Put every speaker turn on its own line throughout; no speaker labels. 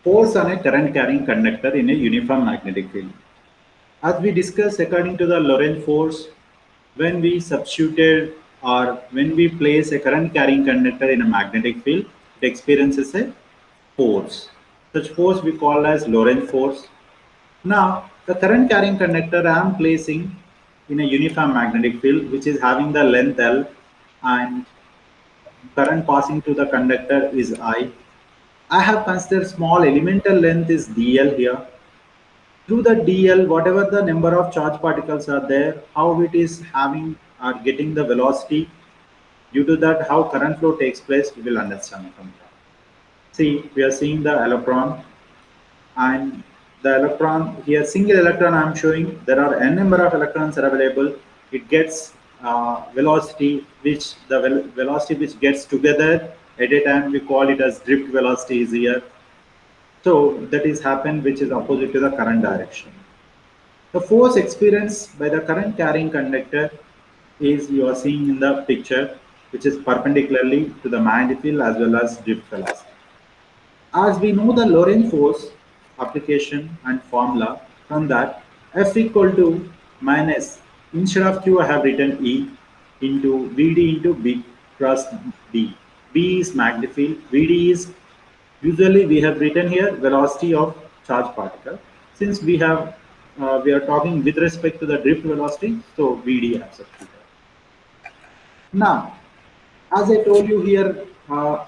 Force on a current carrying conductor in a uniform magnetic field. As we discussed, according to the Lorentz force, when we substituted or when we place a current carrying conductor in a magnetic field, it experiences a force. Such force we call as Lorentz force. Now, the current carrying conductor I am placing in a uniform magnetic field which is having the length L and current passing through the conductor is I. I have considered small elemental length is dl here. Through the dl, whatever the number of charge particles are there, how it is having or getting the velocity, due to that how current flow takes place, we will understand from here. See, we are seeing the electron, and the electron here, single electron I am showing, there are n number of electrons are available. It gets velocity which velocity which gets together at a time, we call it as drift velocity is here. So that is happen which is opposite to the current direction. The force experienced by the current carrying conductor is you are seeing in the picture, which is perpendicularly to the magnetic field as well as drift velocity. As we know the Lorentz force application and formula, from that F equal to minus, instead of Q I have written E into Vd into B cross D. B is magnetic field, Vd is, usually we have written here velocity of charge particle. Since we are talking with respect to the drift velocity, so Vd have substituted. Now, as I told you here,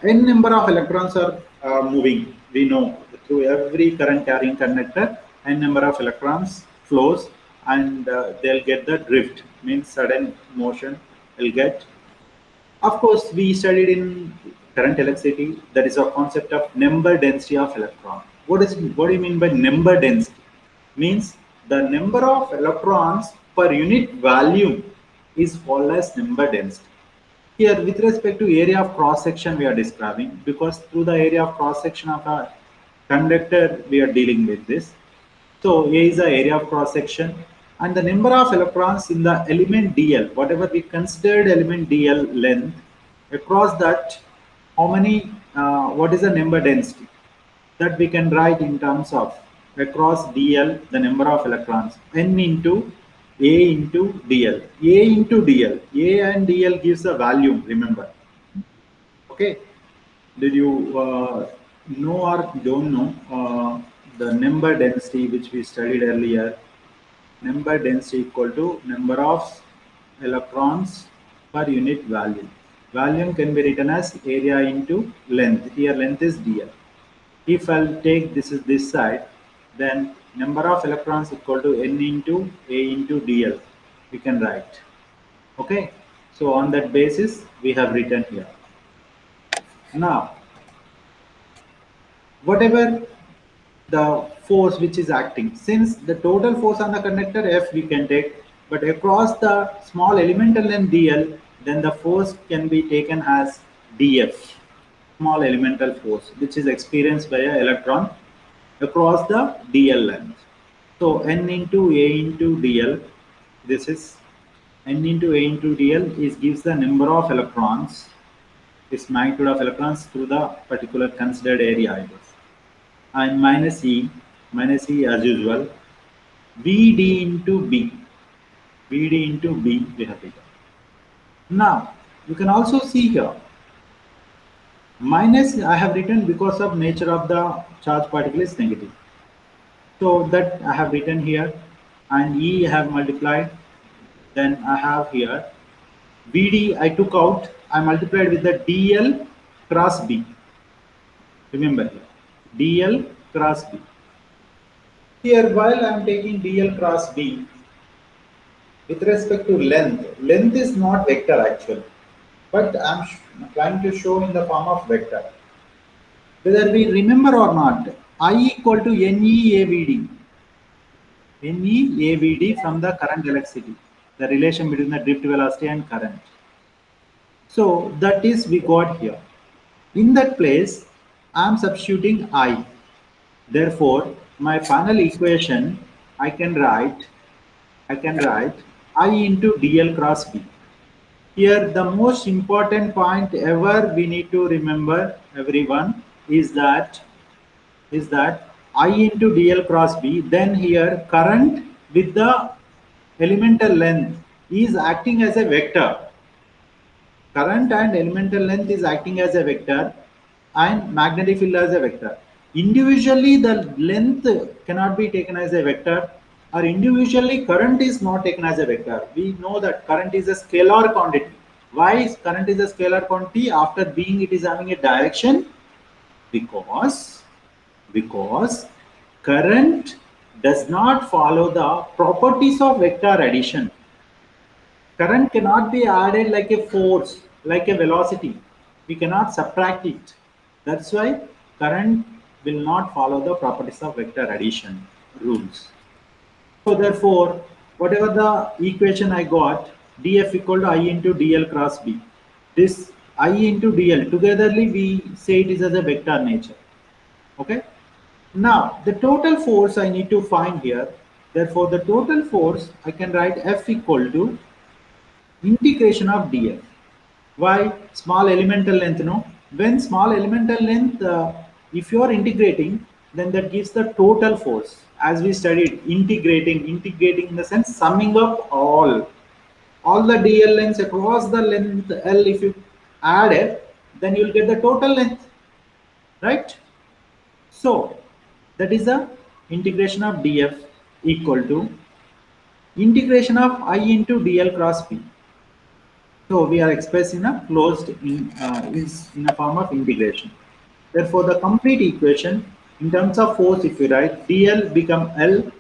n number of electrons are moving. We know through every current carrying conductor, n number of electrons flows, and they'll get the drift, means sudden motion will get. Of course, we studied in current electricity, that is a concept of number density of electron. What do you mean by number density? Means the number of electrons per unit volume is called as number density. Here, with respect to area of cross section, we are describing, because through the area of cross section of a conductor, we are dealing with this. So, A is the area of cross section, and the number of electrons in the element dl, whatever we considered element dl length, across that, how many, what is the number density? That we can write in terms of across dl, the number of electrons, n into a into dl. A into dl. A and dl gives a volume, remember. Okay. Did you know or don't know the number density which we studied earlier? Number density equal to number of electrons per unit volume. Volume can be written as area into length. Here length is dl. If I'll take this is this side, then number of electrons equal to n into a into dl. We can write. Okay. So on that basis, we have written here. Now, whatever the force which is acting, since the total force on the conductor F we can take, but across the small elemental length dl, then the force can be taken as df, small elemental force, which is experienced by an electron across the dl length. So n into a into dl, this is n into a into dl is gives the number of electrons, is magnitude of electrons through the particular considered area, I guess. And minus E as usual, Vd into B, Vd into B we have taken. Now, you can also see here, minus I have written because of nature of the charge particle is negative. So that I have written here, and E I have multiplied, then I have here, Vd I took out, I multiplied with the dl cross B. Remember here, dl cross B. Here, while I am taking dl cross B, with respect to length, length is not vector actually, but I am trying to show in the form of vector. Whether we remember or not, I equal to NeAVD, NeAVD from the current electricity, the relation between the drift velocity and current. So that is we got here. In that place, I am substituting I. Therefore, my final equation I can write I into dl cross B. Here, the most important point ever we need to remember, everyone, is that is that I into dl cross b, then here current with the elemental length is acting as a vector. Current and elemental length is acting as a vector and magnetic field as a vector. Individually, the length cannot be taken as a vector, or individually current is not taken as a vector. We know that current is a scalar quantity. Why is current is a scalar quantity after being it is having a direction? Because current does not follow the properties of vector addition. Current cannot be added like a force, like a velocity. We cannot subtract it. That's why current will not follow the properties of vector addition rules. So therefore, whatever the equation I got, df equal to I into dl cross b. This I into dl, togetherly we say it is as a vector nature. Okay. Now, the total force I need to find here. Therefore, the total force I can write F equal to integration of df. Why? Small elemental length, no? When small elemental length, if you are integrating, then that gives the total force. As we studied, integrating in the sense summing up all the dl lengths across the length L, if you add it, then you will get the total length, right? So that is the integration of df equal to integration of I into dl cross b. So we are expressing a closed is in a form of integration. Therefore, the complete equation in terms of force, if you write dl become L,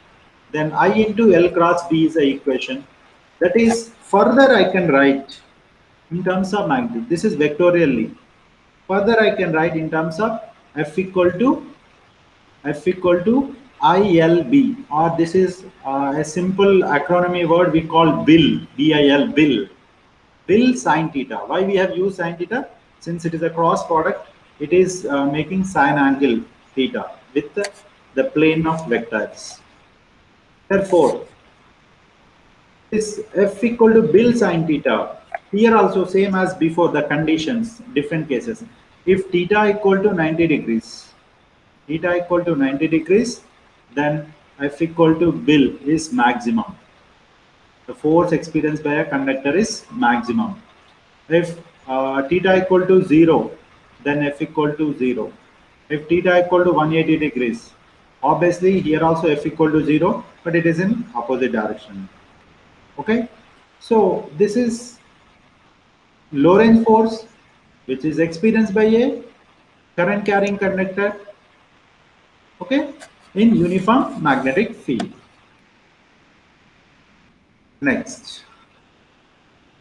then I into L cross B is the equation. That is further I can write in terms of magnitude. This is vectorially. Further I can write in terms of F equal to ILB, or this is a simple acronym word we call BIL, BIL, BIL. Bill sine theta. Why we have used sine theta? Since it is a cross product, it is making sine angle theta with the plane of vectors. Therefore, this F equal to Bill sine theta. Here also same as before, the conditions, different cases. If theta equal to 90 degrees, then F equal to Bill is maximum. The force experienced by a conductor is maximum. If theta equal to 0, then F equal to 0. If theta equal to 180 degrees, obviously here also F equal to 0, but it is in opposite direction. Okay, so this is Lorentz force, which is experienced by a current carrying conductor, okay, in uniform magnetic field. Next,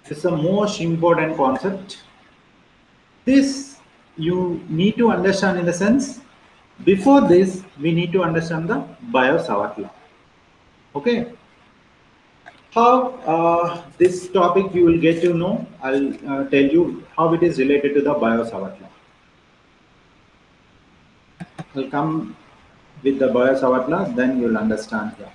this is the most important concept. This you need to understand in the sense, before this we need to understand the Biot-Savart law. Okay, how this topic you will get to know, I'll tell you how it is related to the Biot-Savart law. I'll come with the Biot-Savart law, then you'll understand here.